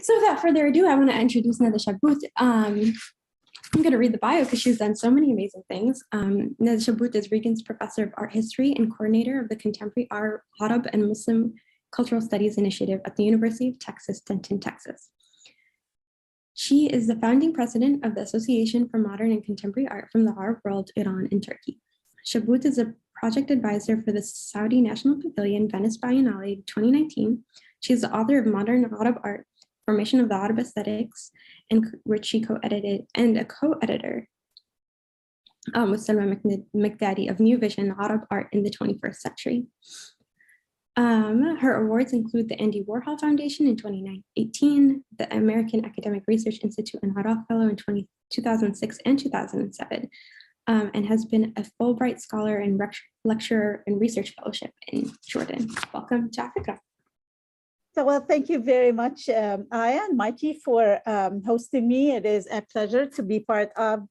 So without further ado, I want to introduce Nada Shabout. I'm going to read the bio because she's done so many amazing things. Nada Shabout is Regan's Professor of Art History and coordinator of the Contemporary Art Arab and Muslim Cultural Studies Initiative at the University of Texas, Denton, Texas. She is the founding president of the Association for Modern and Contemporary Art from the Arab World, Iran, and Turkey. Shabout is a project advisor for the Saudi National Pavilion Venice Biennale 2019. She is the author of Modern Arab Art, Formation of the Arab Aesthetics, and which she co-edited, and a co-editor with Salma Mekdadi of New Vision, Arab Art in the 21st Century. Her awards include the Andy Warhol Foundation in 2018, the American Academic Research Institute and Harrach Fellow in 2006 and 2007, and has been a Fulbright Scholar and lecturer and research fellowship in Jordan. Welcome to Africa. So, well, thank you very much, Aya and Mikey, for hosting me. It is a pleasure to be part of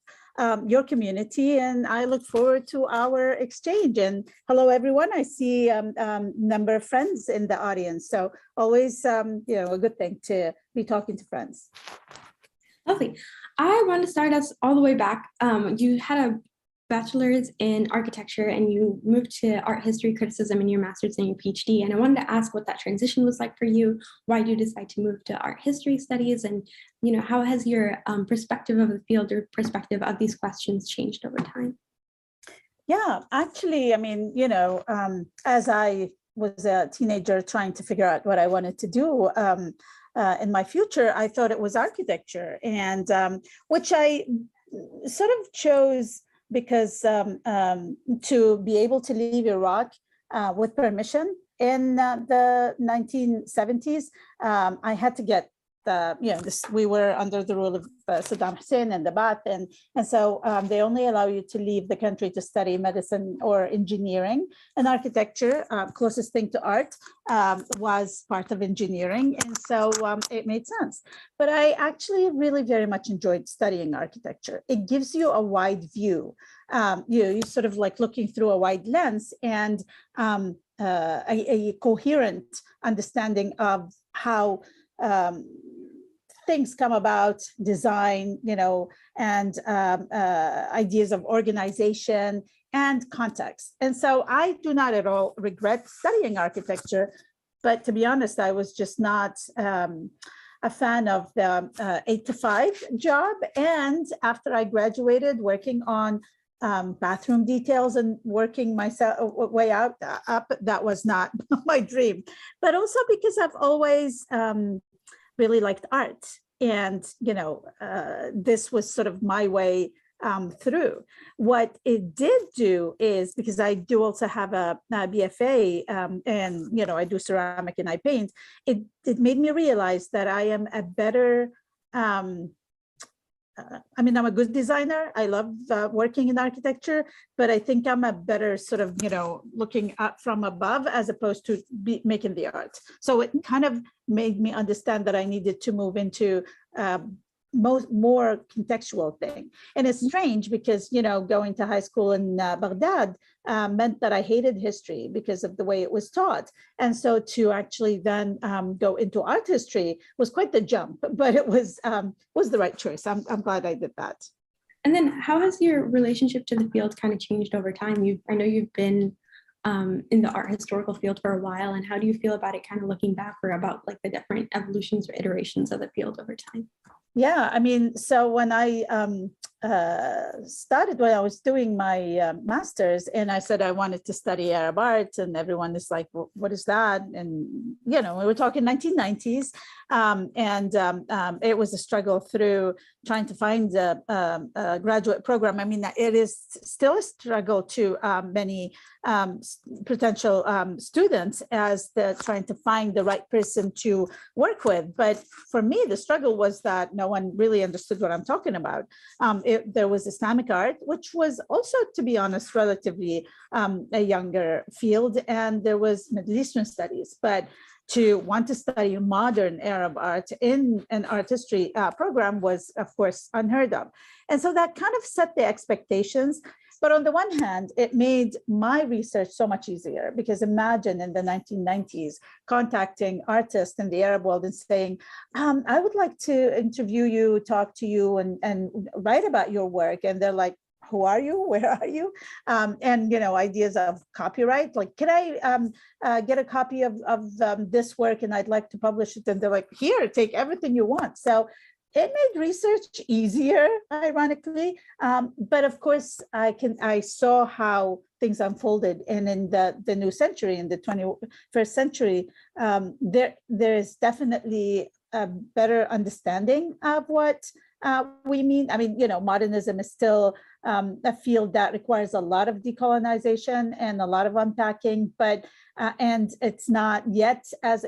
your community, and I look forward to our exchange. And hello, everyone. I see a number of friends in the audience, so always, a good thing to be talking to friends. Lovely. I want to start us all the way back. You had a bachelor's in architecture and you moved to art history criticism in your master's and your PhD. And I wanted to ask what that transition was like for you. Why did you decide to move to art history studies? And, how has your perspective of the field or perspective of these questions changed over time? Yeah, actually, I mean, as I was a teenager trying to figure out what I wanted to do in my future, I thought it was architecture, and which I sort of chose because to be able to leave Iraq with permission in the 1970s, I had to get we were under the rule of Saddam Hussein and the Ba'ath, and so they only allow you to leave the country to study medicine or engineering. And architecture, closest thing to art, was part of engineering, and so it made sense. But I actually really very much enjoyed studying architecture. It gives you a wide view. You sort of like looking through a wide lens and a coherent understanding of how things come about, design, and ideas of organization and context. And so I do not at all regret studying architecture, but to be honest, I was just not a fan of the 8-to-5 job. And after I graduated, working on bathroom details and working myself way up, that was not my dream. But also because I've always really liked art, and this was sort of my way through. What it did do is, because I do also have a BFA, and I do ceramic and I paint, it made me realize that I am a better I'm a good designer. I love working in architecture, but I think I'm a better sort of, looking up from above as opposed to making the art. So it kind of made me understand that I needed to move into more contextual thing. And it's strange because, going to high school in Baghdad meant that I hated history because of the way it was taught. And so to actually then go into art history was quite the jump, but it was the right choice. I'm glad I did that. And then how has your relationship to the field kind of changed over time? I know you've been in the art historical field for a while, and how do you feel about it kind of looking back, or about like the different evolutions or iterations of the field over time? Yeah, so when I started, when I was doing my master's, and I said I wanted to study Arab art, and everyone is like, well, what is that? And, we were talking 1990s, and it was a struggle through trying to find a graduate program. It is still a struggle to many potential students as they're trying to find the right person to work with. But for me, the struggle was that no one really understood what I'm talking about. There was Islamic art, which was also, to be honest, relatively a younger field, and there was Middle Eastern studies. But to want to study modern Arab art in an art history program was, of course, unheard of. And so that kind of set the expectations. But on the one hand, it made my research so much easier, because imagine in the 1990s contacting artists in the Arab world and saying, I would like to interview you, talk to you, and write about your work. And they're like, who are you? Where are you? And, ideas of copyright, like, can I get a copy of this work and I'd like to publish it? And they're like, here, take everything you want. So it made research easier, ironically. But of course, I saw how things unfolded. And in the new century, in the 21st century, there is definitely a better understanding of what we mean. I mean, modernism is still a field that requires a lot of decolonization and a lot of unpacking, but and it's not yet as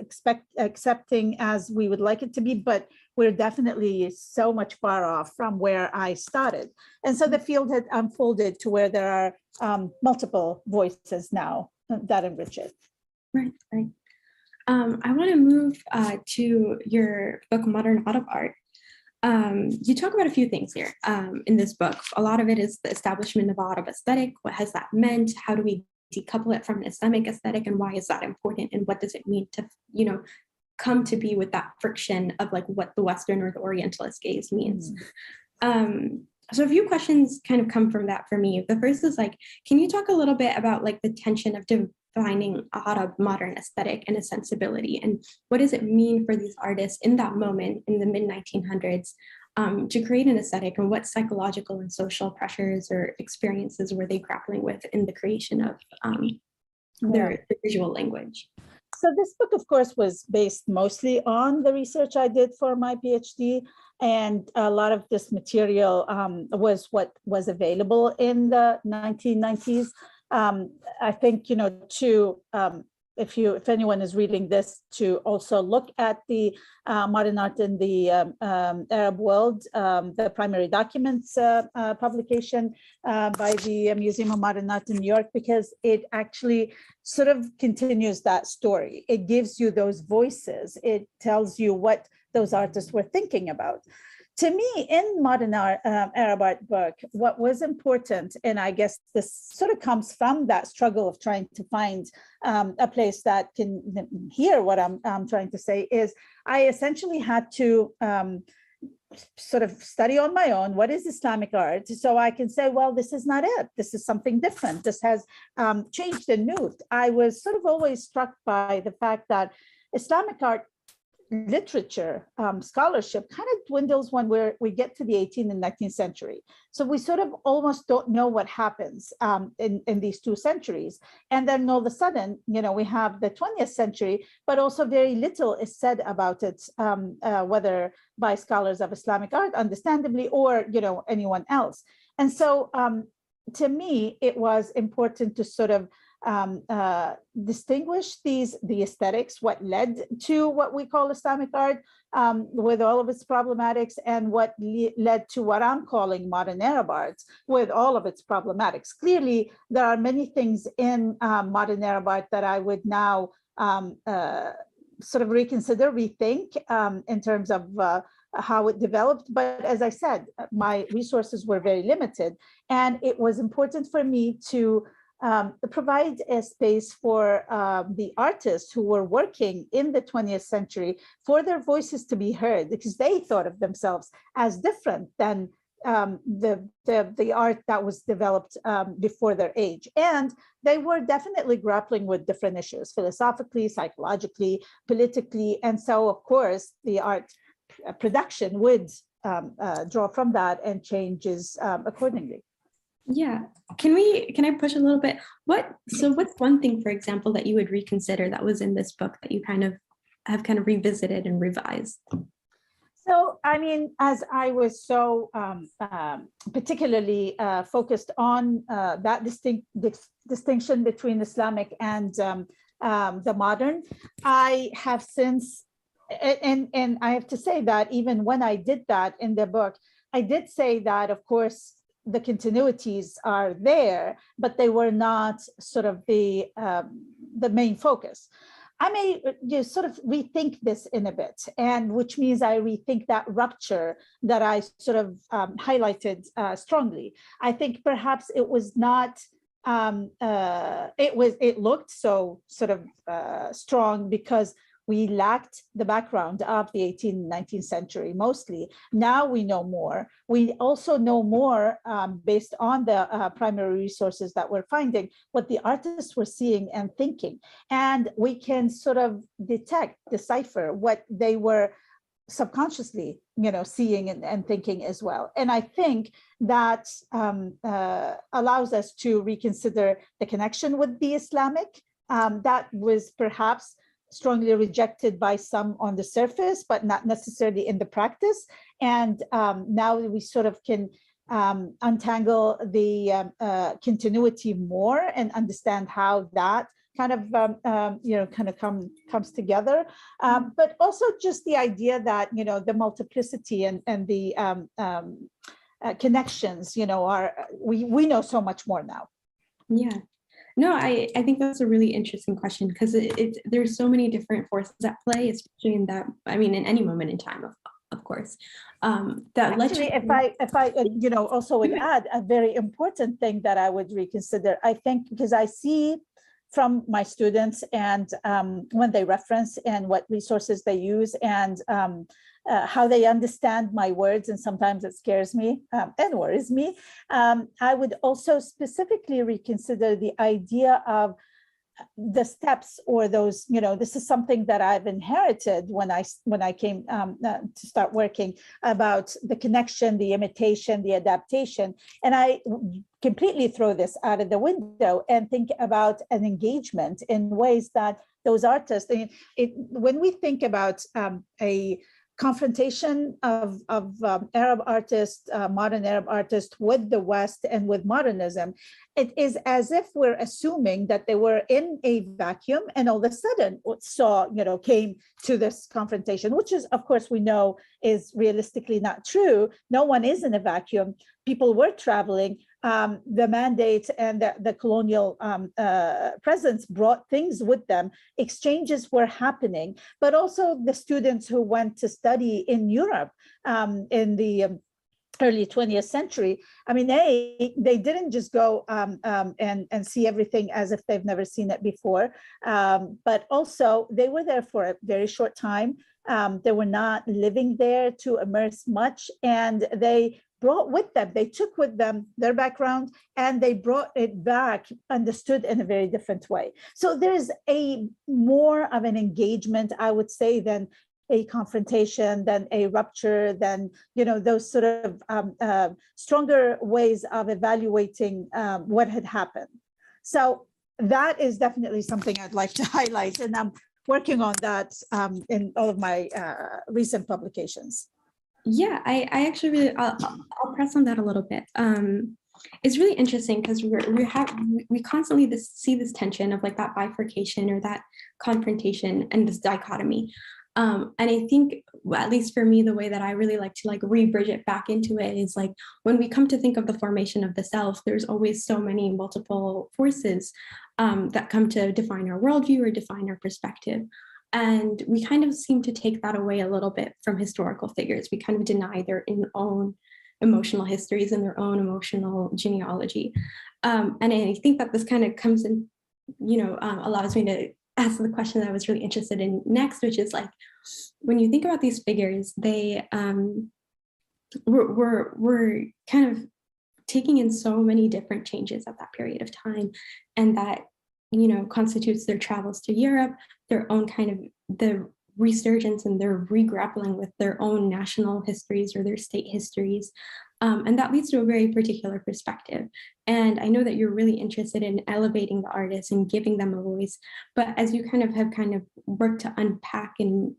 accepting as we would like it to be, but we're definitely so much far off from where I started. And so the field had unfolded to where there are multiple voices now that enrich it. Right. I want to move to your book, Modern Autumn Art. You talk about a few things here in this book. A lot of it is the establishment of Arab aesthetic. What has that meant? How do we decouple it from Islamic aesthetic, and why is that important? And what does it mean to, come to be with that friction of like what the Western or the Orientalist gaze means? So a few questions kind of come from that for me. The first is like, can you talk a little bit about like the tension of defining Arab modern aesthetic and a sensibility, and what does it mean for these artists in that moment in the mid 1900s to create an aesthetic, and what psychological and social pressures or experiences were they grappling with in the creation of their visual language? So this book, of course, was based mostly on the research I did for my PhD. And a lot of this material was what was available in the 1990s. I think, if anyone is reading this, to also look at the modern art in the Arab world, the primary documents publication by the Museum of Modern Art in New York, because it actually sort of continues that story. It gives you those voices. It tells you what those artists were thinking about. To me, in modern Arab art book, what was important, and I guess this sort of comes from that struggle of trying to find a place that can hear what I'm trying to say, is I essentially had to sort of study on my own what is Islamic art, so I can say, well, this is not it. This is something different. This has changed and moved. I was sort of always struck by the fact that Islamic art literature, scholarship kind of dwindles when we get to the 18th and 19th century. So we sort of almost don't know what happens in these two centuries. And then all of a sudden, we have the 20th century, but also very little is said about it, whether by scholars of Islamic art, understandably, or, anyone else. And so to me, it was important to sort of distinguish the aesthetics, what led to what we call Islamic art with all of its problematics, and what led to what I'm calling modern Arab art with all of its problematics. Clearly, there are many things in modern Arab art that I would now sort of reconsider, rethink in terms of how it developed. But as I said, my resources were very limited, and it was important for me to provide a space for the artists who were working in the 20th century for their voices to be heard, because they thought of themselves as different than the art that was developed before their age. And they were definitely grappling with different issues, philosophically, psychologically, politically. And so, of course, the art production would draw from that and changes accordingly. Yeah. Can I push a little bit? What's one thing, for example, that you would reconsider that was in this book that you have revisited and revised? So, I mean, as I was so particularly focused on that distinction between Islamic and the modern, I have since, and I have to say that even when I did that in the book, I did say that, of course, the continuities are there, but they were not sort of the main focus. I may sort of rethink this in a bit, and which means I rethink that rupture that I sort of highlighted strongly. I think perhaps it was not, it looked so sort of strong because we lacked the background of the 18th and 19th century mostly. Now we know more. We also know more based on the primary resources that we're finding, what the artists were seeing and thinking. And we can sort of decipher what they were subconsciously, seeing and thinking as well. And I think that allows us to reconsider the connection with the Islamic that was perhaps strongly rejected by some on the surface, but not necessarily in the practice. And now we sort of can untangle the continuity more and understand how that kind of comes together. But also just the idea that, the multiplicity and the connections, we know so much more now. Yeah. No, I think that's a really interesting question because there's so many different forces at play, especially in that, in any moment in time, of course. That actually, if I also would add a very important thing that I would reconsider, I think, because I see from my students and when they reference and what resources they use and how they understand my words, and sometimes it scares me and worries me. I would also specifically reconsider the idea of the steps or those, this is something that I've inherited when I came to start working about the connection, the imitation, the adaptation. And I completely throw this out of the window and think about an engagement in ways that those artists, when we think about a confrontation of Arab artists, modern Arab artists with the West and with modernism, it is as if we're assuming that they were in a vacuum and all of a sudden came to this confrontation, which is, of course, we know is realistically not true. No one is in a vacuum. People were traveling. The mandate and the colonial presence brought things with them. Exchanges were happening, but also the students who went to study in Europe in the early 20th century. They didn't just go and see everything as if they've never seen it before, but also they were there for a very short time. They were not living there to immerse much, and they brought with them, they took with them their background and they brought it back understood in a very different way. So there's a more of an engagement, I would say, than a confrontation, than a rupture, than those sort of stronger ways of evaluating what had happened. So that is definitely something I'd like to highlight, and I'm working on that in all of my recent publications. Yeah, I actually really, I'll press on that a little bit. It's really interesting because we constantly see this tension of like that bifurcation or that confrontation and this dichotomy. And I think, well, at least for me, the way that I really like to like re-bridge it back into it is like when we come to think of the formation of the self, there's always so many multiple forces that come to define our worldview or define our perspective. And we kind of seem to take that away a little bit from historical figures. We kind of deny their own emotional histories and their own emotional genealogy. And I think that this kind of comes in, allows me to ask the question that I was really interested in next, which is like, when you think about these figures, they were kind of taking in so many different changes at that period of time, and that constitutes their travels to Europe, their own kind of the resurgence and their re-grappling with their own national histories or their state histories. And that leads to a very particular perspective. And I know that you're really interested in elevating the artists and giving them a voice, but as you have worked to unpack and,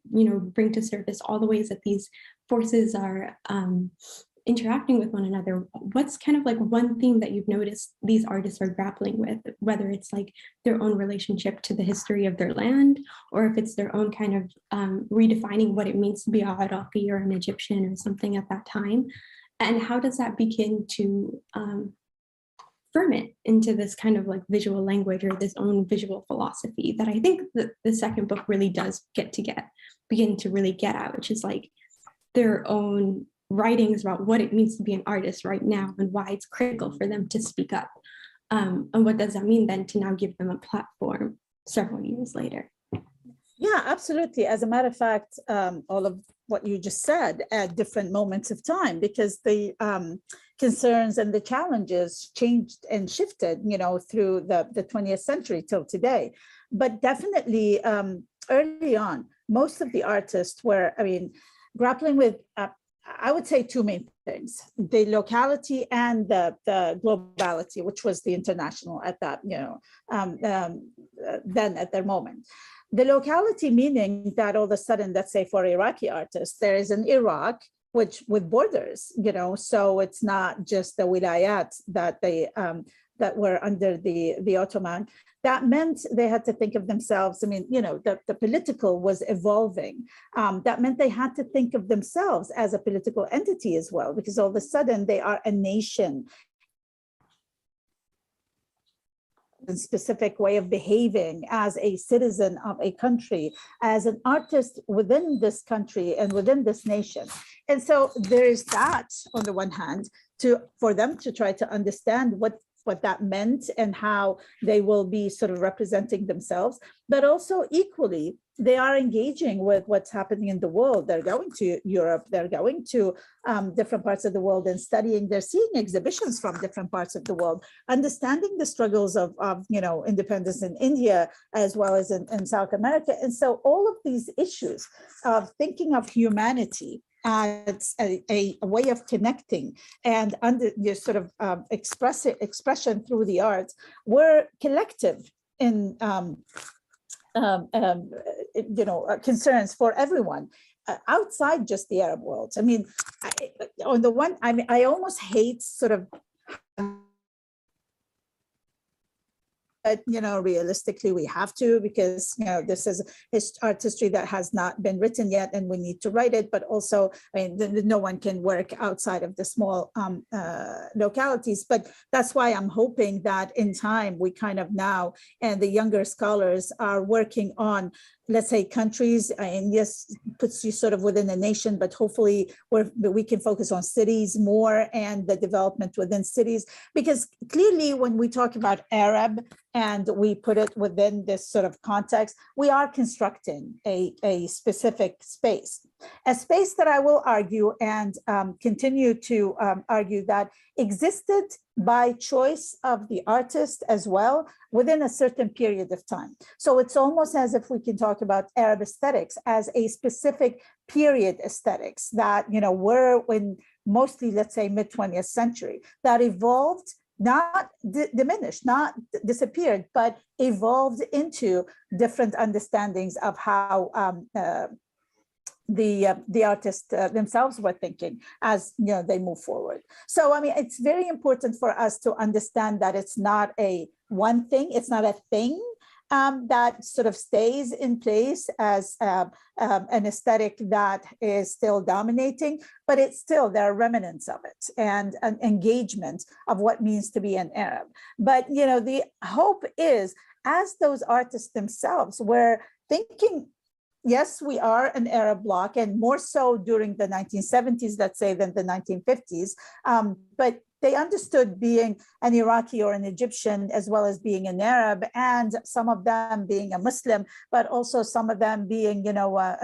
bring to surface all the ways that these forces are interacting with one another, what's kind of like one thing that you've noticed these artists are grappling with, whether it's like their own relationship to the history of their land, or if it's their own kind of redefining what it means to be a Iraqi or an Egyptian or something at that time, and how does that begin to ferment into this kind of like visual language or this own visual philosophy that I think that the second book really does begin to really get at, which is like their own writings about what it means to be an artist right now and why it's critical for them to speak up. And what does that mean then to now give them a platform several years later? Yeah, absolutely. As a matter of fact, all of what you just said at different moments of time, because the concerns and the challenges changed and shifted, through the 20th century till today. But definitely early on, most of the artists were, grappling with, I would say, two main things: the locality and the globality, which was the international at that, then at their moment. The locality meaning that all of a sudden, let's say for Iraqi artists, there is an Iraq which with borders, so it's not just the wilayat that they that were under the Ottoman. That meant they had to think of themselves. The political was evolving. That meant they had to think of themselves as a political entity as well, because all of a sudden they are a nation. A specific way of behaving as a citizen of a country, as an artist within this country and within this nation. And so there is that on the one hand, for them to try to understand what that meant and how they will be sort of representing themselves, but also equally they are engaging with what's happening in the world. They're going to Europe, they're going to different parts of the world and studying. They're seeing exhibitions from different parts of the world, understanding the struggles of independence in India as well as in South America. And so all of these issues of thinking of humanity as a way of connecting and under sort of expression through the arts were collective in concerns for everyone outside just the Arab world. I almost hate sort of but realistically we have to, because this is art history that has not been written yet and we need to write it. But also, no one can work outside of the small localities. But that's why I'm hoping that in time we kind of now, and the younger scholars are working on, let's say, countries, and yes, puts you sort of within a nation, but hopefully we can focus on cities more and the development within cities. Because clearly when we talk about Arab and we put it within this sort of context, we are constructing a specific space, a space that I will argue and continue to argue that existed by choice of the artist as well within a certain period of time. So it's almost as if we can talk about Arab aesthetics as a specific period aesthetics that were in mostly, let's say, mid-20th century, that evolved, not diminished, not disappeared, but evolved into different understandings of how the artists themselves were thinking as they move forward. So it's very important for us to understand that it's not a one thing, it's not a thing that sort of stays in place as an aesthetic that is still dominating, but it's still, there are remnants of it and an engagement of what means to be an Arab. But the hope is, as those artists themselves were thinking, yes, we are an Arab bloc, and more so during the 1970s, let's say, than the 1950s. But they understood being an Iraqi or an Egyptian as well as being an Arab, and some of them being a Muslim, but also some of them being, a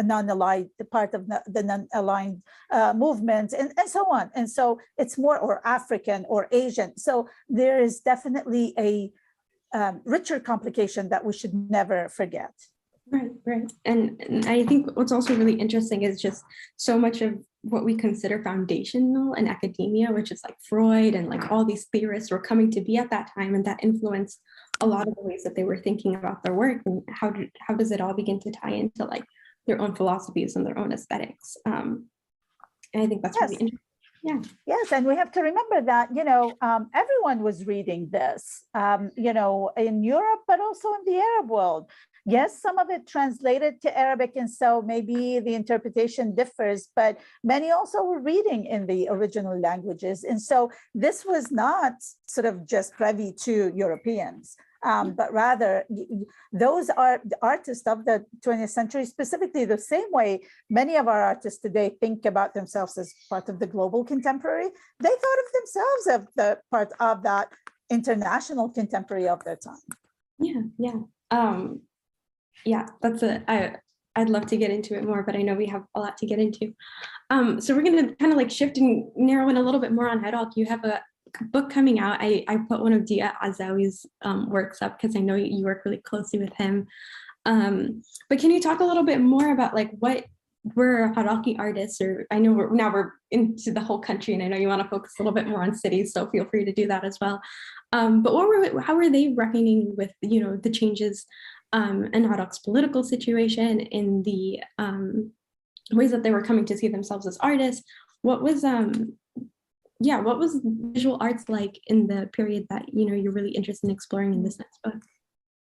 non-aligned part of the non-aligned movement, and so on. And so it's more, or African or Asian. So there is definitely a richer complication that we should never forget. Right. And I think what's also really interesting is just so much of what we consider foundational in academia, which is like Freud and like all these theorists were coming to be at that time, and that influenced a lot of the ways that they were thinking about their work, and how does it all begin to tie into like their own philosophies and their own aesthetics. And I think that's really interesting. Yeah. Yes, and we have to remember that everyone was reading this, in Europe, but also in the Arab world. Yes, some of it translated to Arabic, and so maybe the interpretation differs, but many also were reading in the original languages. And so this was not sort of just privy to Europeans, but rather those are the artists of the 20th century, specifically the same way many of our artists today think about themselves as part of the global contemporary. They thought of themselves as the part of that international contemporary of their time. Yeah, I'd love to get into it more, but I know we have a lot to get into. So we're going to kind of like shift and narrow in a little bit more on Hedok. You have a book coming out. I put one of Dia Azawi's works up because I know you work really closely with him. But can you talk a little bit more about like what were Haraki artists, or I know we're into the whole country, and I know you want to focus a little bit more on cities, so feel free to do that as well. But how were they reckoning with, the changes in Harak's political situation, in the ways that they were coming to see themselves as artists? What was visual arts like in the period that you're really interested in exploring in this next book?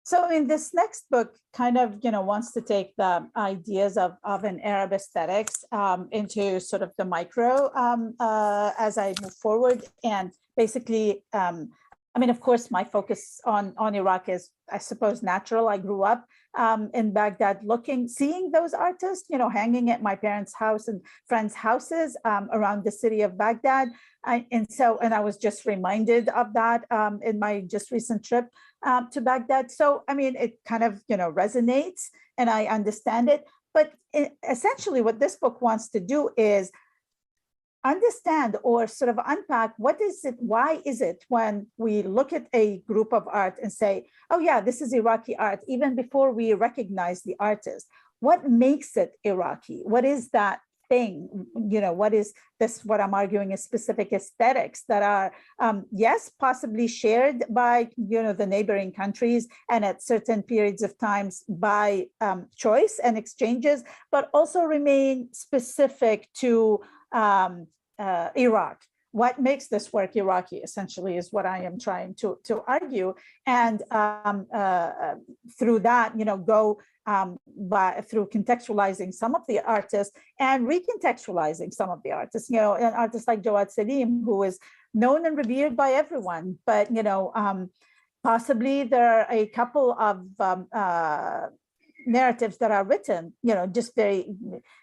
So in this next book kind of, wants to take the ideas of an Arab aesthetics into sort of the micro as I move forward. And basically, of course, my focus on Iraq is, I suppose, natural. I grew up in Baghdad seeing those artists, hanging at my parents' house and friends' houses around the city of Baghdad. And I was just reminded of that in my just recent trip to Baghdad. So, it kind of, resonates, and I understand it. But essentially what this book wants to do is understand or sort of unpack why is it when we look at a group of art and say, oh yeah, this is Iraqi art, even before we recognize the artist, what makes it Iraqi? What is that thing? What is this, what I'm arguing is specific aesthetics that are, yes, possibly shared by, the neighboring countries, and at certain periods of times by choice and exchanges, but also remain specific to Iraq. What makes this work Iraqi, essentially, is what I am trying to argue. And through that, go through contextualizing some of the artists and recontextualizing some of the artists, an artist like Jawad Salim, who is known and revered by everyone, but, possibly there are a couple of narratives that are written, just very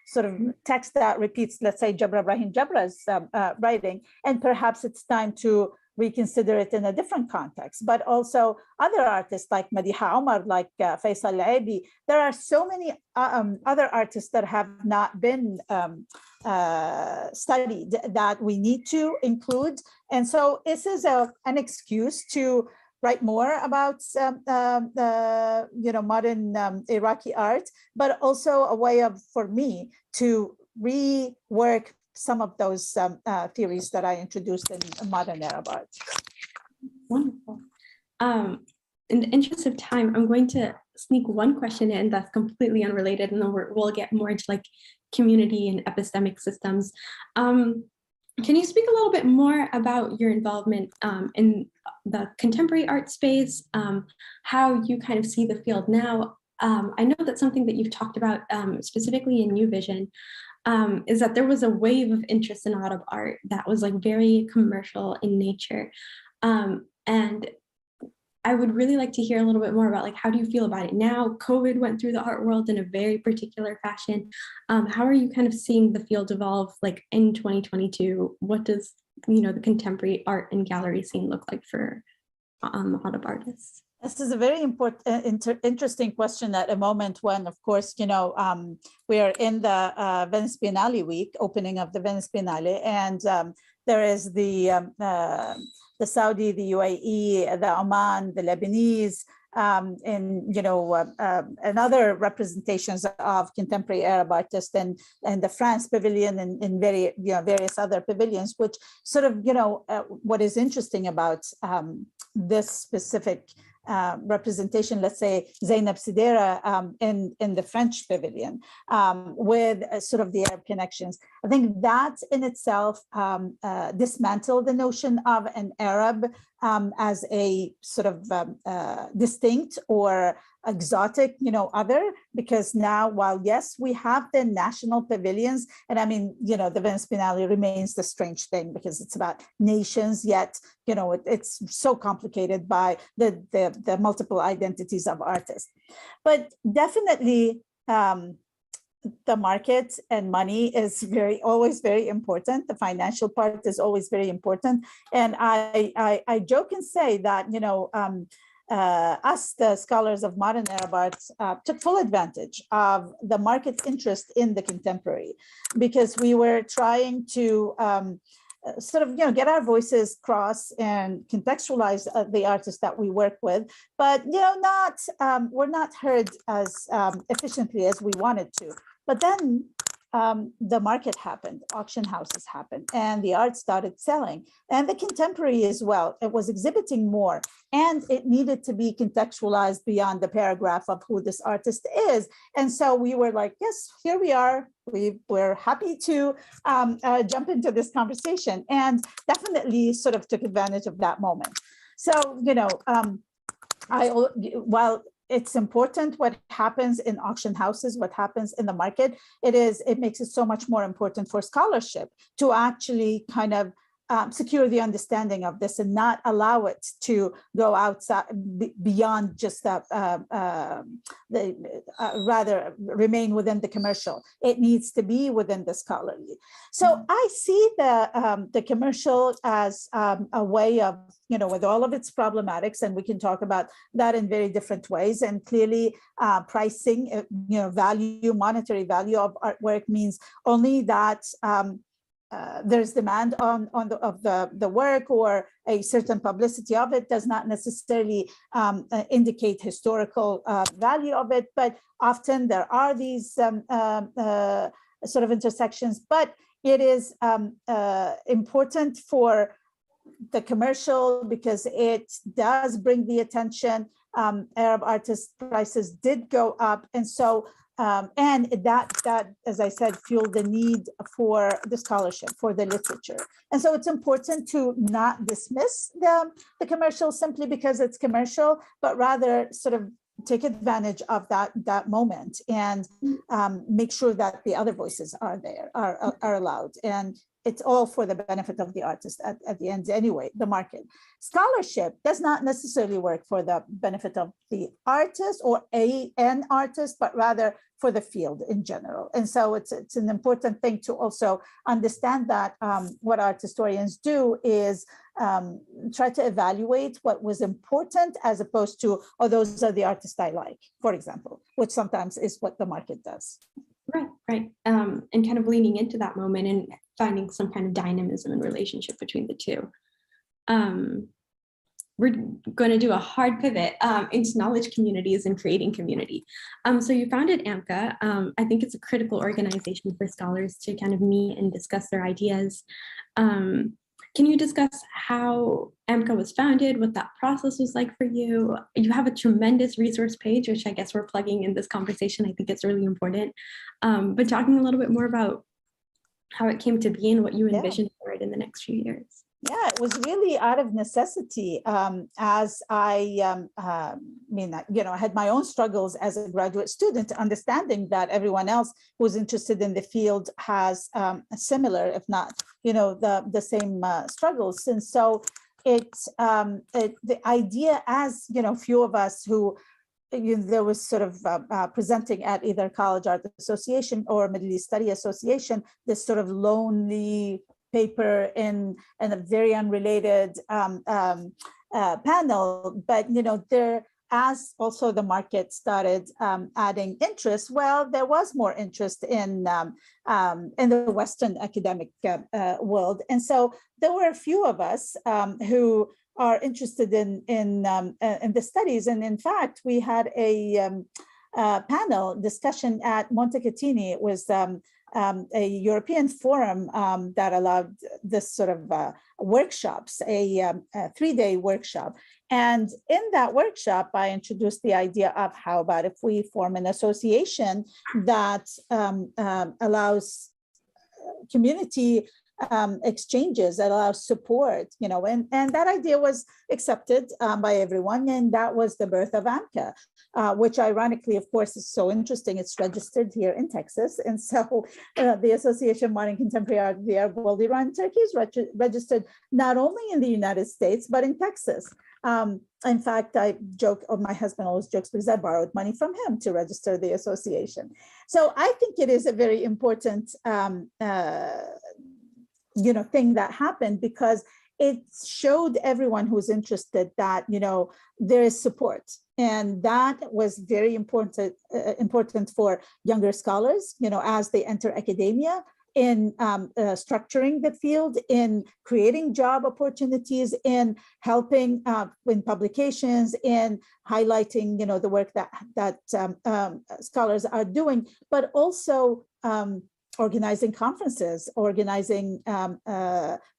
sort of text that repeats, let's say, Jabra Ibrahim Jabra's writing, and perhaps it's time to reconsider it in a different context. But also other artists like Madiha Omar, like Faisal Aibi. There are so many other artists that have not been studied that we need to include. And so this is an excuse to write more about modern Iraqi art, but also a way for me to rework some of those theories that I introduced in modern Arab art. Wonderful. In the interest of time, I'm going to sneak one question in that's completely unrelated, and then we'll get more into like community and epistemic systems. Can you speak a little bit more about your involvement in the contemporary art space, how you kind of see the field now? I know that something that you've talked about specifically in New Vision is that there was a wave of interest in Arab art that was like very commercial in nature. And I would really like to hear a little bit more about like, how do you feel about it now? COVID went through the art world in a very particular fashion. How are you kind of seeing the field evolve like in 2022? What does, the contemporary art and gallery scene look like for Arab artists? This is a very important, interesting question at a moment when, of course, we are in the Venice Biennale week, opening of the Venice Biennale, and there is the Saudi, the UAE, the Oman, the Lebanese, and other representations of contemporary Arab artists, and the France pavilion, and various other pavilions, which sort of, what is interesting about this specific representation, let's say Zainab Sidera in the French pavilion, with sort of the Arab connections. I think that in itself dismantled the notion of an Arab as a sort of distinct or exotic, other, because now, while yes, we have the national pavilions, and I mean, the Venice Biennale remains the strange thing because it's about nations, yet, it's so complicated by the multiple identities of artists. But definitely, the market and money is always very important. The financial part is always very important. And I joke and say that, us, the scholars of modern Arab arts, took full advantage of the market interest in the contemporary, because we were trying to sort of, get our voices across and contextualize the artists that we work with, but, we're not heard as efficiently as we wanted to. But then the market happened, auction houses happened, and the art started selling, and the contemporary as well. It was exhibiting more, and it needed to be contextualized beyond the paragraph of who this artist is. And so we were like, yes, here we are. We're happy to jump into this conversation, and definitely sort of took advantage of that moment. So, while it's important what happens in auction houses, what happens in the market, it makes it so much more important for scholarship to actually kind of secure the understanding of this and not allow it to go outside beyond just rather remain within the commercial. It needs to be within the scholarly. So I see the commercial as a way of, with all of its problematics, and we can talk about that in very different ways. And clearly pricing, value, monetary value of artwork means only that there's demand on the work, or a certain publicity of it does not necessarily indicate historical value of it. But often there are these sort of intersections. But it is important for the commercial because it does bring the attention. Arab artists' prices did go up, and so. And that, as I said, fueled the need for the scholarship, for the literature. And so it's important to not dismiss the commercial simply because it's commercial, but rather sort of take advantage of that moment and make sure that the other voices are there, are allowed. And it's all for the benefit of the artist at the end anyway, the market. Scholarship does not necessarily work for the benefit of the artist or an artist, but rather for the field in general. And so it's an important thing to also understand that what art historians do is try to evaluate what was important as opposed to, oh, those are the artists I like, for example, which sometimes is what the market does. Right. And kind of leaning into that moment and finding some kind of dynamism and relationship between the two. We're going to do a hard pivot into knowledge communities and creating community. So you founded AMCA. I think it's a critical organization for scholars to kind of meet and discuss their ideas. Can you discuss how AMCA was founded, what that process was like for you? You have a tremendous resource page, which I guess we're plugging in this conversation. I think it's really important. But talking a little bit more about how it came to be and what you envisioned for it in the next few years. Yeah, it was really out of necessity. As I had my own struggles as a graduate student, understanding that everyone else who's interested in the field has similar, if not, the same struggles. And so the idea, as few of us who there was sort of presenting at either College Art Association or Middle East Study Association, this sort of lonely paper in a very unrelated panel, but there, as also the market started adding interest, well, there was more interest in the Western academic world, and so there were a few of us who are interested in the studies, and in fact, we had a panel discussion at Montecatini. It was a European forum that allowed this sort of workshops, a 3-day workshop. And in that workshop, I introduced the idea of how about if we form an association that allows community exchanges, that allows support, and that idea was accepted by everyone. And that was the birth of AMCA, which ironically, of course, is so interesting. It's registered here in Texas. And so the Association of Modern Contemporary Art, the Arab World, Iran, Turkey is registered not only in the United States, but in Texas. In fact, I joke, or my husband always jokes, because I borrowed money from him to register the association. So I think it is a very important thing that happened, because it showed everyone who's interested that there is support, and that was very important for younger scholars as they enter academia, in structuring the field, in creating job opportunities, in helping in publications, in highlighting the work that scholars are doing, but also organizing conferences, organizing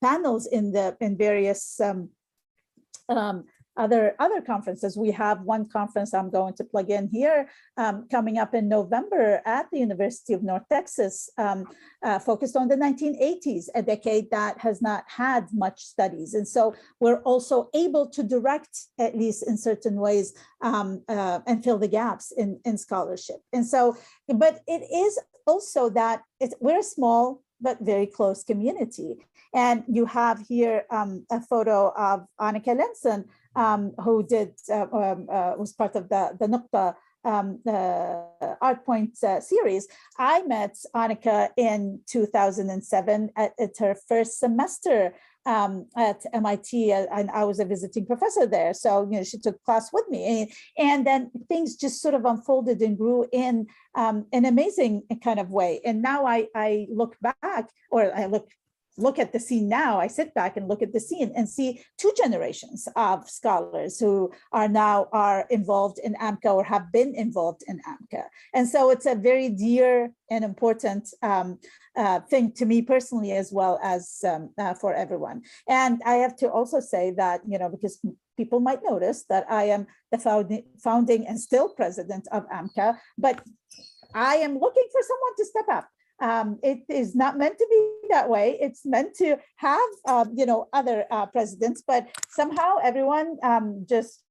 panels in various other conferences. We have one conference I'm going to plug in here coming up in November at the University of North Texas, focused on the 1980s, a decade that has not had much studies. And so we're also able to direct, at least in certain ways, and fill the gaps in scholarship. And so, but it is also that we're a small but very close community. And you have here a photo of Annika Lenson, who was part of the Nukta Art Point series. I met Annika in 2007 at her first semester at MIT, and I was a visiting professor there. So, she took class with me, and then things just sort of unfolded and grew in an amazing kind of way. And now I look back, or I look at the scene now, I sit back and look at the scene and see two generations of scholars who are involved in AMCA, or have been involved in AMCA. And so it's a very dear and important thing to me personally, as well as for everyone. And I have to also say that, because people might notice that I am the founding and still president of AMCA, but I am looking for someone to step up. It is not meant to be that way. It's meant to have, other presidents, but somehow everyone just,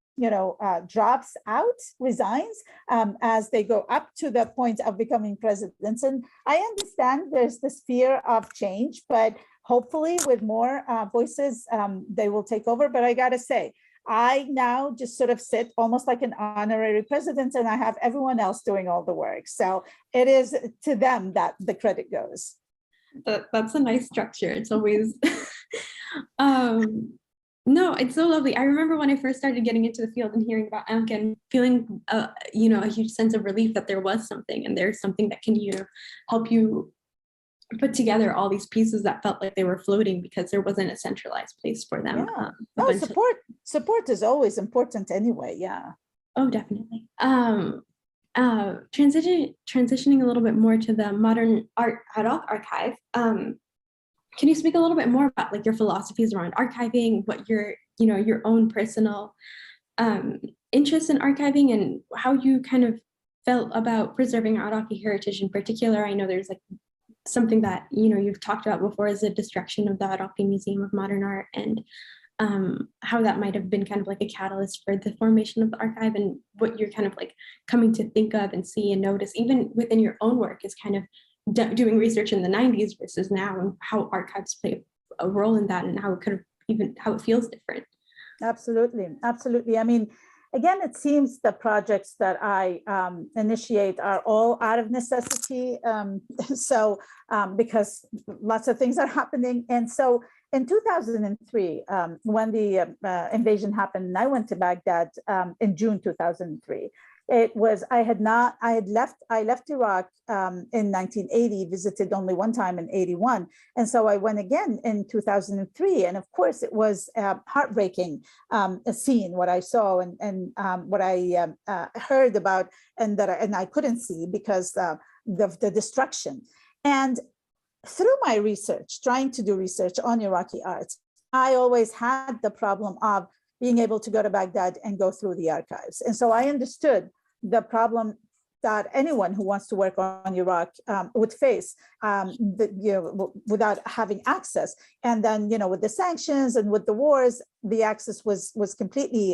drops out, resigns as they go up to the point of becoming presidents. And I understand there's this fear of change, but hopefully with more voices, they will take over. But I gotta say, I now just sort of sit almost like an honorary president, and I have everyone else doing all the work. So it is to them that the credit goes. That's a nice structure. It's always, no, it's so lovely. I remember when I first started getting into the field and hearing about AMCA and feeling, a huge sense of relief that there was something, and there's something that can, help you put together all these pieces that felt like they were floating, because there wasn't a centralized place for them. Yeah. No, support is always important anyway. Yeah. Oh, definitely. Transitioning a little bit more to the Modern Art Haddock Archive. Can you speak a little bit more about like your philosophies around archiving, what your own personal interest in archiving, and how you kind of felt about preserving Iraqi heritage in particular? I know there's like something that you've talked about before, is the destruction of the Iraqi Museum of Modern Art, and how that might have been kind of like a catalyst for the formation of the archive, and what you're kind of like coming to think of and see and notice, even within your own work, is kind of doing research in the 90s versus now, and how archives play a role in that, and how it feels different. Absolutely. I mean, again, it seems the projects that I initiate are all out of necessity. Because lots of things are happening. And so in 2003, when the invasion happened, and I went to Baghdad in June 2003. I left Iraq in 1980, visited only one time in 81. And so I went again in 2003. And of course, it was heartbreaking seeing what I saw and what I heard about, and I couldn't see because the destruction. And through my research, trying to do research on Iraqi art, I always had the problem of being able to go to Baghdad and go through the archives. And so I understood the problem that anyone who wants to work on Iraq would face, without having access. And then, with the sanctions and with the wars, the access was completely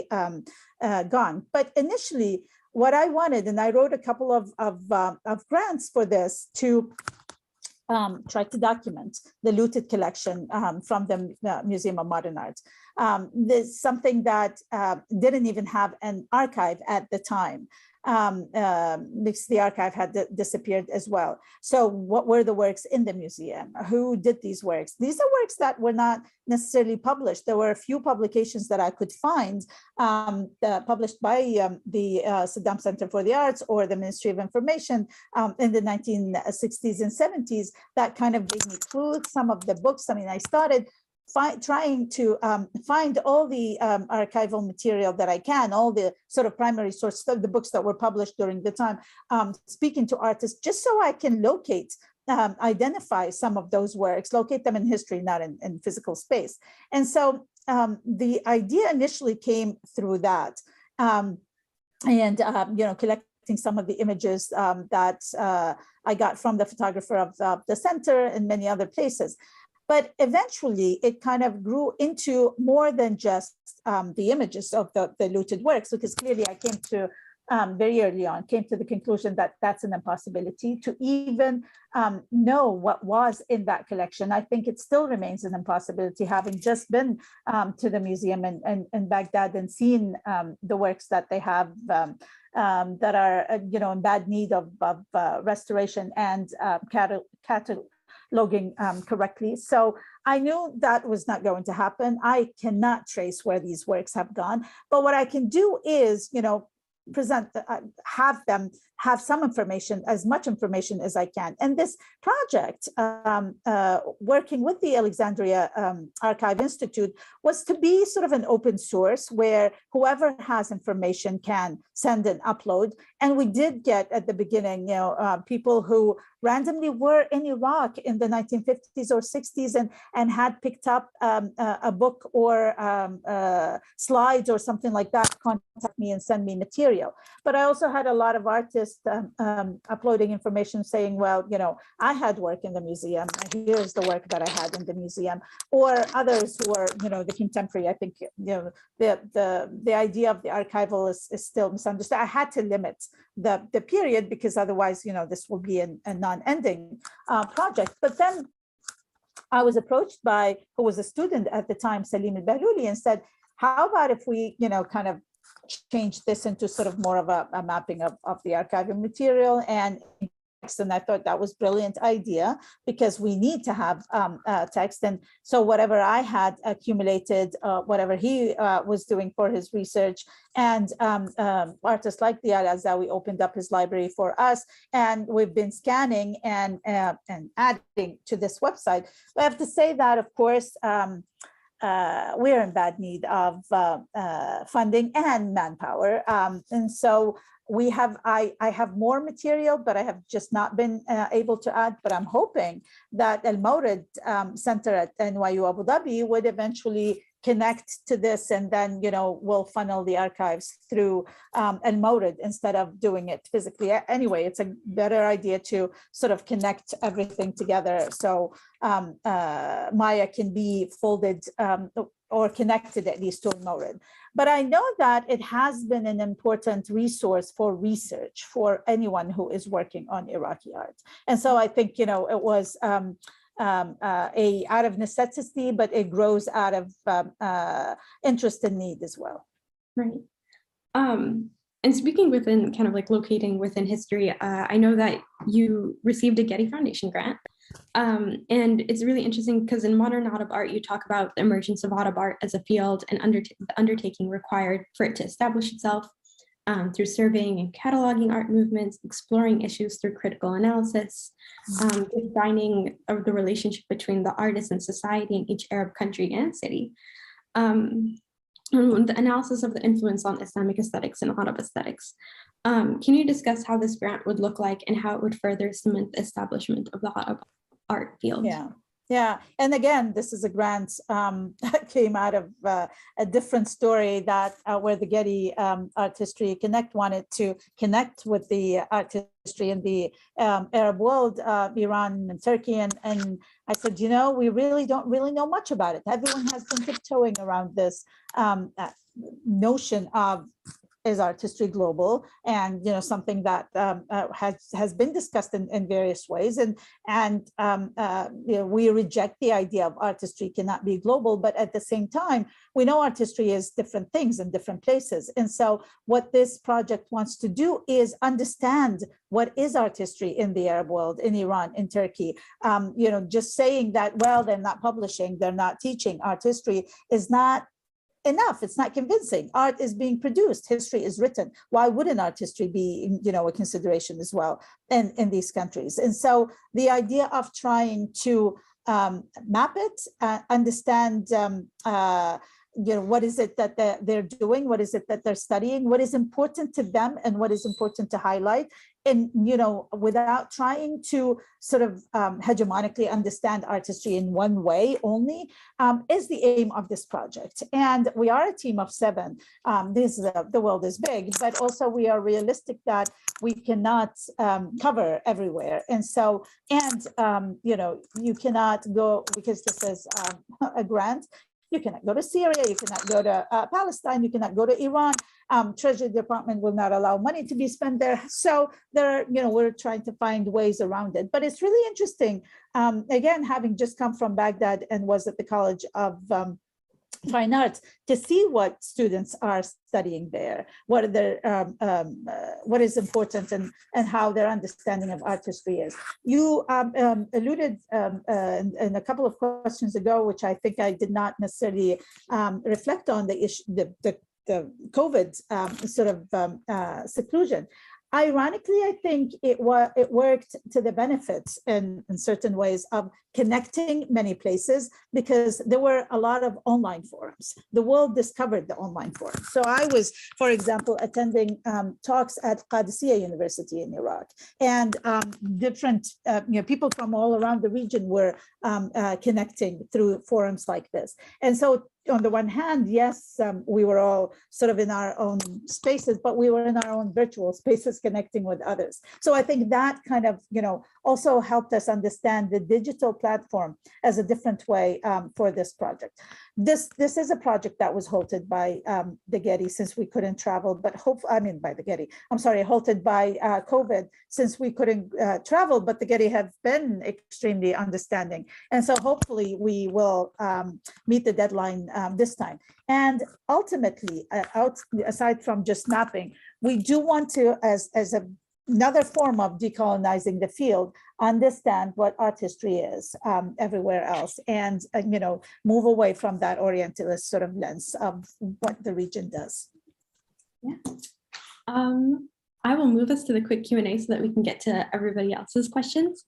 gone. But initially, what I wanted, and I wrote a couple of grants for this to try to document the looted collection from the Museum of Modern Art. There's something that didn't even have an archive at the time, because the archive had disappeared as well. So what were the works in the museum? Who did these works? These are works that were not necessarily published. There were a few publications that I could find published by the Saddam Center for the Arts or the Ministry of Information in the 1960s and 70s that kind of gave me clues. Some of the books, I mean, I started trying to find all the archival material that I can, all the sort of primary sources of the books that were published during the time, speaking to artists, just so I can locate, identify some of those works, locate them in history, not in physical space. And so the idea initially came through that. Collecting some of the images that I got from the photographer of the center and many other places. But eventually, it kind of grew into more than just the images of the looted works, because clearly I came to, very early on, came to the conclusion that that's an impossibility to even know what was in that collection. I think it still remains an impossibility, having just been to the museum in Baghdad and seen the works that they have that are, in bad need of restoration and cataloging correctly. So I knew that was not going to happen. I cannot trace where these works have gone, but what I can do is, present, have some information, as much information as I can. And this project, working with the Alexandria Archive Institute, was to be sort of an open source where whoever has information can send and upload. And we did get at the beginning, people who randomly were in Iraq in the 1950s or 60s and had picked up a book or slides or something like that, contact me and send me material. But I also had a lot of artists uploading information saying, well, I had work in the museum. Here's the work that I had in the museum. Or others who are, the contemporary. I think, the idea of the archival is still misunderstood. I had to limit the period because otherwise, this will be a non-ending project. But then I was approached by who was a student at the time, Salim al-Bahluli, and said, how about if we, kind of change this into sort of more of a mapping of the archival material and I thought that was a brilliant idea because we need to have text. And so whatever I had accumulated, whatever he was doing for his research, and artists like the Al-Azawi opened up his library for us, and we've been scanning and adding to this website. I have to say that, of course, we're in bad need of funding and manpower. And so I have more material, but I have just not been able to add, but I'm hoping that Al Mawrid Center at NYU Abu Dhabi would eventually connect to this, and then we'll funnel the archives through Al Mawrid instead of doing it physically. Anyway, it's a better idea to sort of connect everything together, so Maya can be folded or connected at least to Al Mawrid. But I know that it has been an important resource for research for anyone who is working on Iraqi art, and so I think it was. Out of necessity, but it grows out of interest and need as well. Right. And speaking within kind of like locating within history, I know that you received a Getty Foundation grant. And it's really interesting because in modern Arab art, you talk about the emergence of Arab art as a field and the undertaking required for it to establish itself. Through surveying and cataloging art movements, exploring issues through critical analysis, defining the relationship between the artist and society in each Arab country and city, and the analysis of the influence on Islamic aesthetics and Arab aesthetics. Can you discuss how this grant would look like and how it would further cement the establishment of the Arab art field? Yeah. Yeah, and again, this is a grant that came out of a different story that where the Getty Art History Connect wanted to connect with the art history in the Arab world, Iran and Turkey, and I said, you know, we really don't really know much about it. Everyone has been tiptoeing around this notion of is art history global, and you know, something that has been discussed in various ways, and you know, we reject the idea of art history cannot be global, but at the same time we know art history is different things in different places. And so what this project wants to do is understand what is art history in the Arab world, in Iran, in Turkey. You know, just saying that, well, they're not publishing, they're not teaching art history is not enough. It's not convincing. Art is being produced, history is written. Why wouldn't art history be, you know, a consideration as well in these countries? And so the idea of trying to map it, understand you know, what is it that they're doing, what is it that they're studying, what is important to them and what is important to highlight, and you know, without trying to sort of hegemonically understand art history in one way only, is the aim of this project. And we are a team of 7. The world is big, but also we are realistic that we cannot cover everywhere. And so, and you know, you cannot go, because this is a grant, you cannot go to Syria, you cannot go to Palestine, you cannot go to Iran. Treasury Department will not allow money to be spent there. So there, you know, we're trying to find ways around it. But it's really interesting. Again, having just come from Baghdad and was at the College of Fine Arts, to see what students are studying there, what are their, what is important, and how their understanding of art history is. You alluded in a couple of questions ago, which I think I did not necessarily reflect on, the issue, the COVID sort of seclusion. Ironically, I think it worked to the benefits in certain ways of connecting many places, because there were a lot of online forums. The world discovered the online forums. So I was, for example, attending talks at Qadisiyah University in Iraq, and different you know, people from all around the region were connecting through forums like this. And so on the one hand, yes, we were all sort of in our own spaces, but we were in our own virtual spaces connecting with others. So I think that kind of, you know, also helped us understand the digital platform as a different way for this project. This is a project that was halted by the Getty, since we couldn't travel, but by the Getty, I'm sorry, halted by COVID, since we couldn't travel, but the Getty have been extremely understanding. And so hopefully we will meet the deadline this time. And ultimately, aside from just mapping, we do want to, as another form of decolonizing the field, understand what art history is everywhere else, and you know, move away from that Orientalist sort of lens of what the region does. Yeah. I will move us to the quick Q&A so that we can get to everybody else's questions.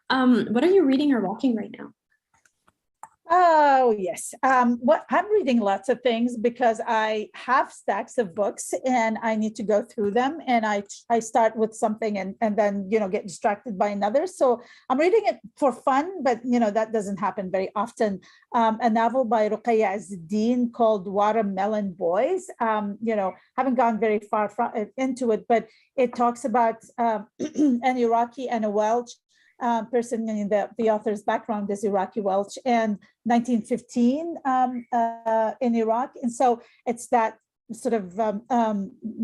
What are you reading or watching right now? Oh, yes. What I'm reading lots of things because I have stacks of books and I need to go through them, and I start with something and then, you know, get distracted by another. So I'm reading it for fun, but, you know, that doesn't happen very often. A novel by Ruqayya Azzuddin called Watermelon Boys. You know, haven't gone very far into it, but it talks about an Iraqi and a Welsh person, in the author's background is Iraqi Welsh, and 1915 in Iraq. And so it's that sort of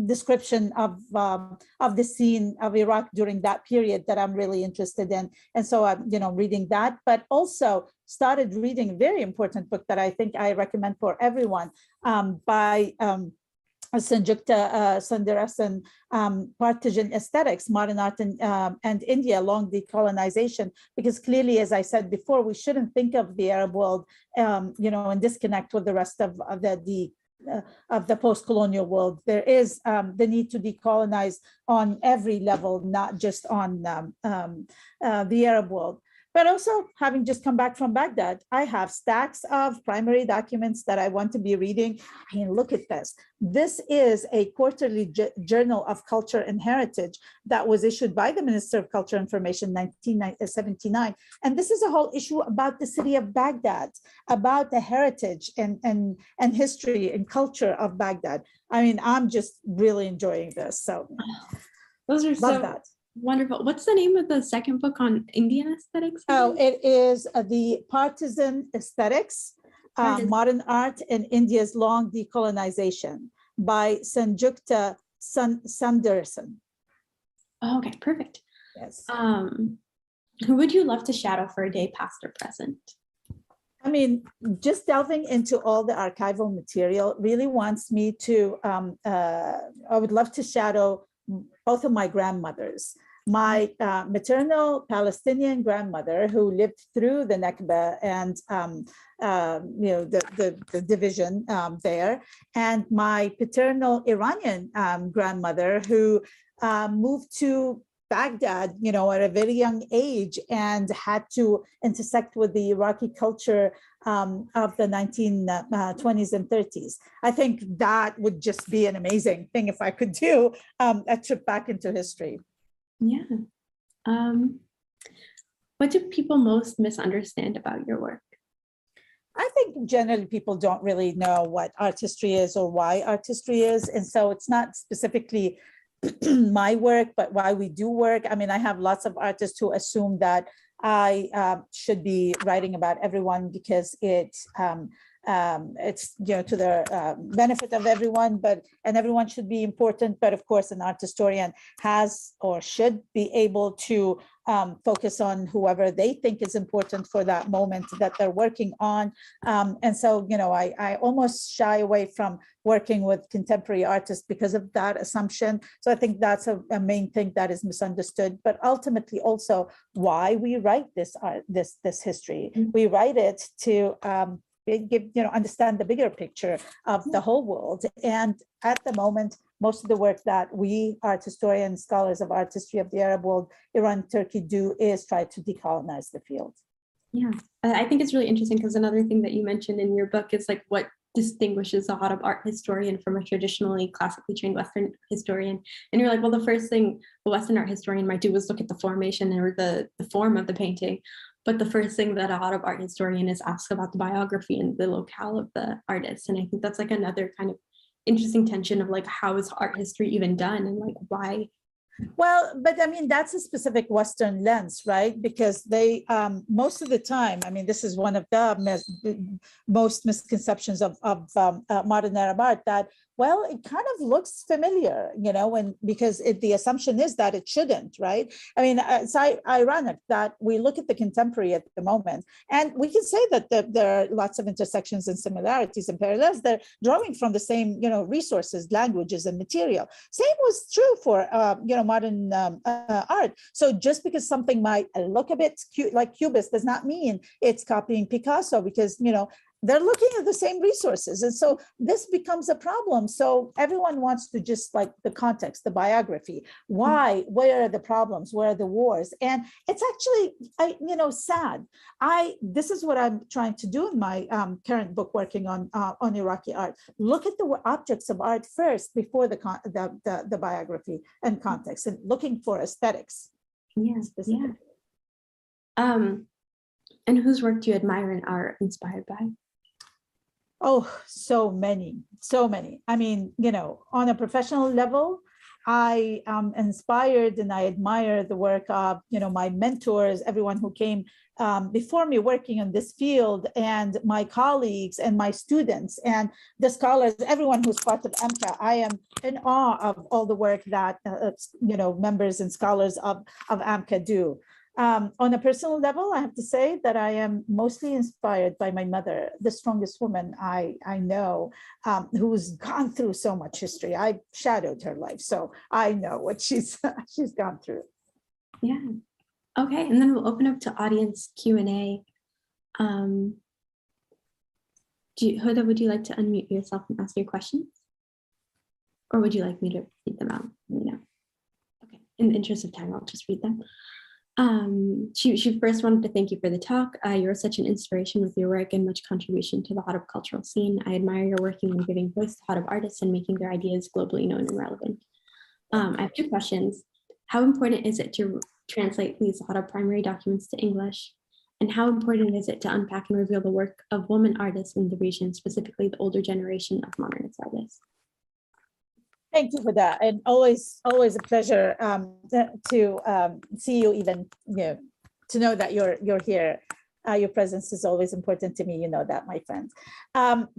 description of the scene of Iraq during that period that I'm really interested in. And so I'm, you know, reading that, but also started reading a very important book that I think I recommend for everyone by Sanjukta Sundaresan, Partisan Aesthetics, Modern Art and India, Long Decolonization, because clearly, as I said before, we shouldn't think of the Arab world, you know, and disconnect with the rest of the post-colonial world. There is the need to decolonize on every level, not just on the Arab world. But also, having just come back from Baghdad, I have stacks of primary documents that I want to be reading. I mean, look at this. This is a quarterly journal of culture and heritage that was issued by the Minister of Culture and Information in 1979. And this is a whole issue about the city of Baghdad, about the heritage and history and culture of Baghdad. I mean, I'm just really enjoying this. So those are love so that. Wonderful. What's the name of the second book on Indian aesthetics? Oh, it is The Partisan Aesthetics, Modern Art in India's Long Decolonization by Sanjukta Sanderson. Oh, okay, perfect. Yes. Who would you love to shadow for a day, past or present? I mean, just delving into all the archival material really wants me to, I would love to shadow both of my grandmothers. My maternal Palestinian grandmother, who lived through the Nakba and the division there, and my paternal Iranian grandmother, who moved to Baghdad, at a very young age and had to intersect with the Iraqi culture of the 1920s and 30s. I think that would just be an amazing thing if I could do a trip back into history. Yeah. What do people most misunderstand about your work? I think generally people don't really know what art history is or why art history is. And so it's not specifically my work, but why we do work. I mean, I have lots of artists who assume that I should be writing about everyone because it's to the benefit of everyone, and everyone should be important. But of course, an art historian has or should be able to focus on whoever they think is important for that moment that they're working on. And so, I almost shy away from working with contemporary artists because of that assumption. So I think that's a main thing that is misunderstood, but ultimately also why we write this art, this history. We write it to understand the bigger picture of the whole world. And at the moment, most of the work that we art historians, scholars of art history of the Arab world, Iran, Turkey do is try to decolonize the field. Yeah, I think it's really interesting because another thing that you mentioned in your book is like what distinguishes a Arab art historian from a traditionally classically trained Western historian. And you're like, well, the first thing a Western art historian might do is look at the formation or the form of the painting. But the first thing that a Arab art historian is asked about the biography and the locale of the artist. And I think that's like another kind of interesting tension of like, how is art history even done and like why? Well, but I mean, that's a specific Western lens, right? Because they, most of the time, I mean, this is one of the most misconceptions of modern Arab art, that, well, it kind of looks familiar, because the assumption is that it shouldn't, right? I mean, it's ironic that we look at the contemporary at the moment, and we can say that there are lots of intersections and similarities and parallels. They're drawing from the same, resources, languages, and material. Same was true for, modern art. So just because something might look a bit like Cubist does not mean it's copying Picasso, because, they're looking at the same resources. And so this becomes a problem. So everyone wants to just like the context, the biography. Why? Where are the problems? Where are the wars? And it's actually, sad. This is what I'm trying to do in my current book working on Iraqi art. Look at the objects of art first before the biography and context, and looking for aesthetics. Yes. Yeah. And whose work do you admire and are inspired by? Oh, so many. I mean, on a professional level, I am inspired and I admire the work of, my mentors, everyone who came before me working in this field, and my colleagues and my students and the scholars, everyone who's part of AMCA. I am in awe of all the work that, members and scholars of AMCA do. On a personal level, I have to say that I am mostly inspired by my mother, the strongest woman I know, who's gone through so much history. I shadowed her life, so I know what she's gone through. Yeah. Okay, and then we'll open up to audience Q&A. Huda, would you like to unmute yourself and ask your questions? Or would you like me to read them out? Okay, in the interest of time, I'll just read them. She first wanted to thank you for the talk. You're such an inspiration with your work and much contribution to the Hadab cultural scene. I admire your working on giving voice to Hadab artists and making their ideas globally known and relevant. I have two questions. How important is it to translate these Hadab primary documents to English? And how important is it to unpack and reveal the work of women artists in the region, specifically the older generation of modernist artists? Thank you for that, and always a pleasure to see you. Even to know that you're here. Your presence is always important to me. You know that, my friends.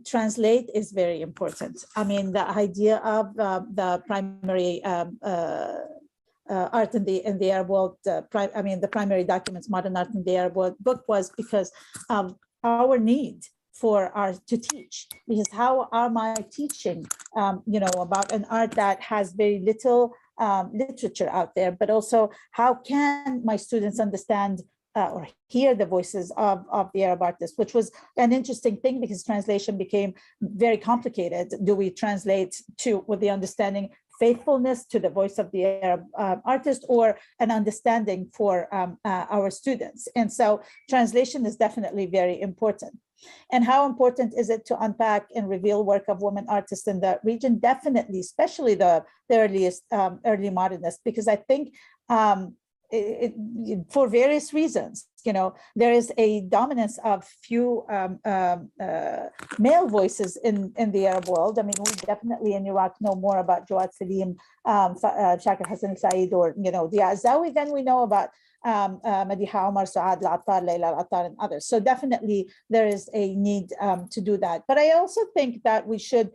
Translate is very important. I mean, the idea of the primary art in the Arab world. The primary documents, modern art in the Arab world book was because of our need for to teach, because how am I teaching, about an art that has very little literature out there, but also how can my students understand or hear the voices of the Arab artists, which was an interesting thing because translation became very complicated. Do we translate with the understanding faithfulness to the voice of the Arab artist, or an understanding for our students? And so translation is definitely very important. And how important is it to unpack and reveal work of women artists in the region? Definitely, especially the earliest early modernists, because I think for various reasons, there is a dominance of few male voices in the Arab world. I mean, we definitely in Iraq know more about Jawad Salim, Shakir Hassan Saeed, or Dia Zawi than we know about Madiha Omar, Saad Al-Attar, Layla Al-Attar, and others. So definitely there is a need to do that. But I also think that we should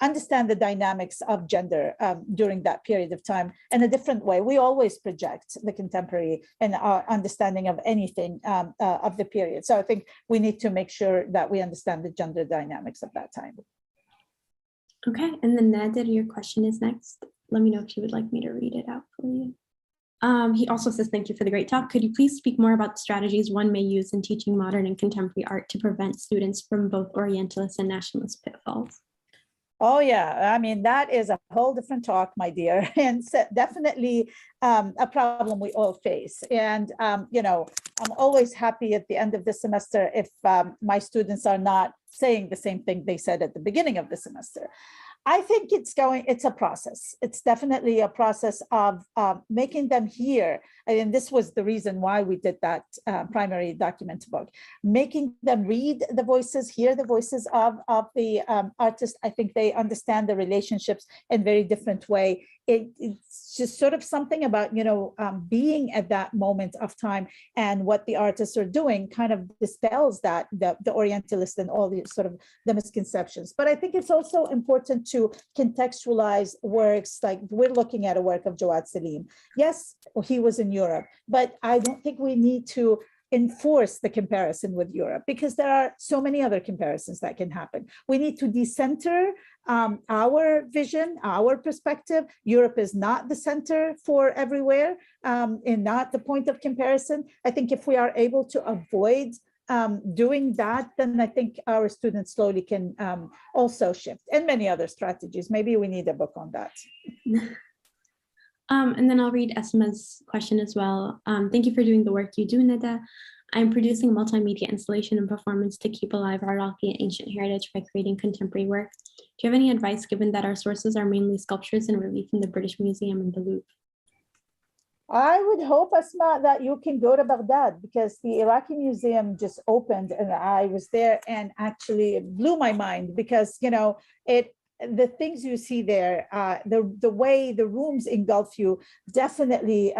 understand the dynamics of gender during that period of time in a different way. We always project the contemporary in our understanding of anything of the period. So I think we need to make sure that we understand the gender dynamics of that time. Okay, and then Nader, your question is next. Let me know if you would like me to read it out for you. He also says, thank you for the great talk. Could you please speak more about the strategies one may use in teaching modern and contemporary art to prevent students from both Orientalist and nationalist pitfalls? Oh, yeah. I mean, that is a whole different talk, my dear, and definitely a problem we all face. And, I'm always happy at the end of the semester if my students are not saying the same thing they said at the beginning of the semester. I think it's a process. It's definitely a process of making them hear. And this was the reason why we did that primary document book, making them read the voices, hear the voices of the artist. I think they understand the relationships in a very different way. It's just sort of something about, being at that moment of time, and what the artists are doing kind of dispels that, the Orientalist and all the sort of the misconceptions. But I think it's also important to contextualize works, like we're looking at a work of Jawad Salim. Yes, he was in Europe, but I don't think we need to enforce the comparison with Europe, because there are so many other comparisons that can happen. We need to decenter our vision, our perspective. Europe is not the center for everywhere, and not the point of comparison. I think if we are able to avoid doing that, then I think our students slowly can also shift, and many other strategies. Maybe we need a book on that. And then I'll read Esma's question as well. Thank you for doing the work you do, Nida. I'm producing a multimedia installation and performance to keep alive our Iraqi ancient heritage by creating contemporary work. Do you have any advice, given that our sources are mainly sculptures and relief in the British Museum and the Louvre? I would hope, Asma, that you can go to Baghdad, because the Iraqi Museum just opened and I was there, and actually it blew my mind, because, the things you see there, the way the rooms engulf you, definitely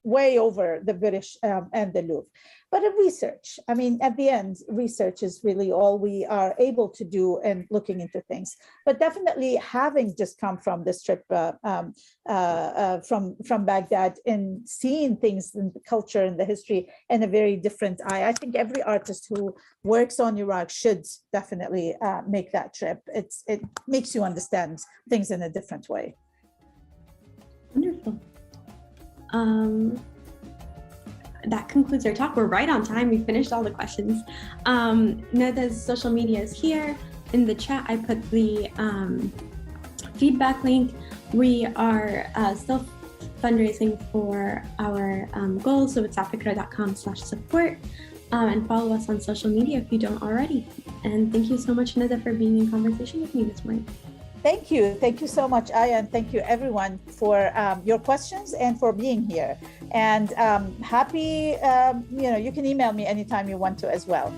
way over the British and the Louvre. But research, I mean, at the end, research is really all we are able to do and looking into things. But definitely having just come from this trip from Baghdad and seeing things in the culture and the history in a very different eye, I think every artist who works on Iraq should definitely make that trip. It makes you understand things in a different way. Wonderful. That concludes our talk. We're right on time. We finished all the questions. Neda's social media is here. In the chat, I put the feedback link. We are still fundraising for our goals. So it's afikra.com/support. And follow us on social media if you don't already. And thank you so much, Nida, for being in conversation with me this morning. Thank you. Thank you so much, Aya, and thank you everyone for your questions and for being here. And happy, you can email me anytime you want to as well.